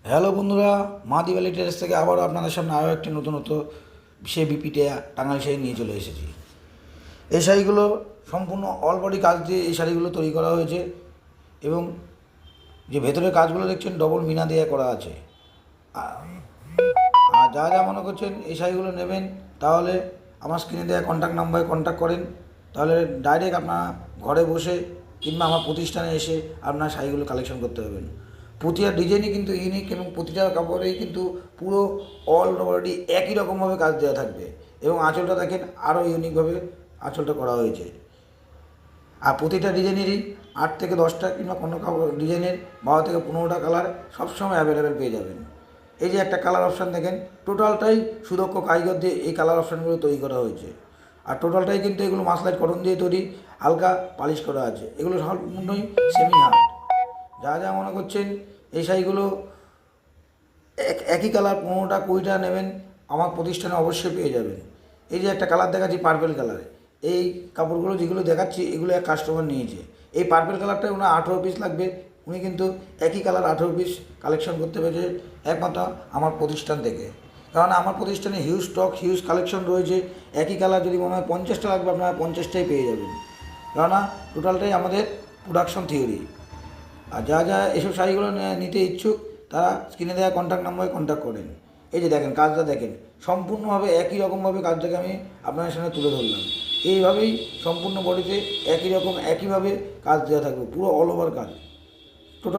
Hello বন্ধুরা, মা Diwali terrace থেকে আবারও আপনাদের সামনে আরও একটি নতুনত্ব সে বিপিটে টাঙ্গাইল শাড়ি নিয়ে চলে এসেছি। এই শাড়িগুলো সম্পূর্ণ অল বডি কাজ দিয়ে এই শাড়িগুলো তৈরি করা হয়েছে এবং যে ভেতরের কাজগুলো দেখছেন ডবল মিনা দিয়ে করা আছে। আর আর যা যা মনে করছেন এই শাড়িগুলো নেবেন, তাহলে আমার স্ক্রিনে দেওয়া কন্ট্যাক্ট নাম্বারে কন্ট্যাক্ট করেন, তাহলে ডাইরেক্ট আপনারা ঘরে বসে কিংবা আমার প্রতিষ্ঠানে এসে আপনার শাড়িগুলো কালেকশন করতে পারবেন। প্রতিটা ডিজাইনই কিন্তু ইউনিক এবং প্রতিটা কাপড়েই কিন্তু পুরো অল বডি একই রকমভাবে কাজ দেওয়া থাকবে এবং আঁচলটা দেখেন আরও ইউনিকভাবে আঁচলটা করা হয়েছে। আর প্রতিটা ডিজাইনেরই 8 থেকে 10টা কিংবা কোনো কাপড় ডিজাইনের 12 থেকে 15টা কালার সবসময় অ্যাভেলেবেল পেয়ে যাবেন। এই যে একটা কালার অপশান দেখেন, টোটালটাই সুদক্ষ কারিগর দিয়ে এই কালার অপশানগুলো তৈরি করা হয়েছে। আর টোটালটাই কিন্তু এগুলো মাসলাইট কটন দিয়ে তৈরি, হালকা পালিশ করা আছে। এগুলো সম্পূর্ণই সেমি হার্ড। যা যা মনে করছেন এই শাড়িগুলো একই কালার 15টা 20টা নেবেন, আমার প্রতিষ্ঠানে অবশ্যই পেয়ে যাবেন। এই যে একটা কালার দেখাচ্ছি পার্পেল কালারে, এই কাপড়গুলো যেগুলো দেখাচ্ছি এগুলো এক কাস্টমার নিয়েছে। এই পার্পেল কালারটা ওনার 18 পিস লাগবে, উনি কিন্তু একই কালার 18 পিস কালেকশন করতে পেরেছে একমাত্র আমার প্রতিষ্ঠান থেকে। কারণ আমার প্রতিষ্ঠানে হিউজ স্টক হিউজ কালেকশন রয়েছে। একই কালার যদি মনে হয় 50টা লাগবে, আপনারা 50টাই পেয়ে যাবেন। কেননা টোটালটাই আমাদের প্রোডাকশন থিওরি। আর যা যা এসব শাড়িগুলো নিতে ইচ্ছুক তারা স্ক্রিনে দেওয়া কন্ট্যাক্ট নাম্বারে কন্ট্যাক্ট করেন। এই যে দেখেন কাজটা দেখেন, সম্পূর্ণভাবে একই রকমভাবে কাজটাকে আমি আপনাদের সামনে তুলে ধরলাম। এইভাবেই সম্পূর্ণ বডিতে একই রকম একইভাবে কাজ দেওয়া থাকবে, পুরো অল ওভার কাজ।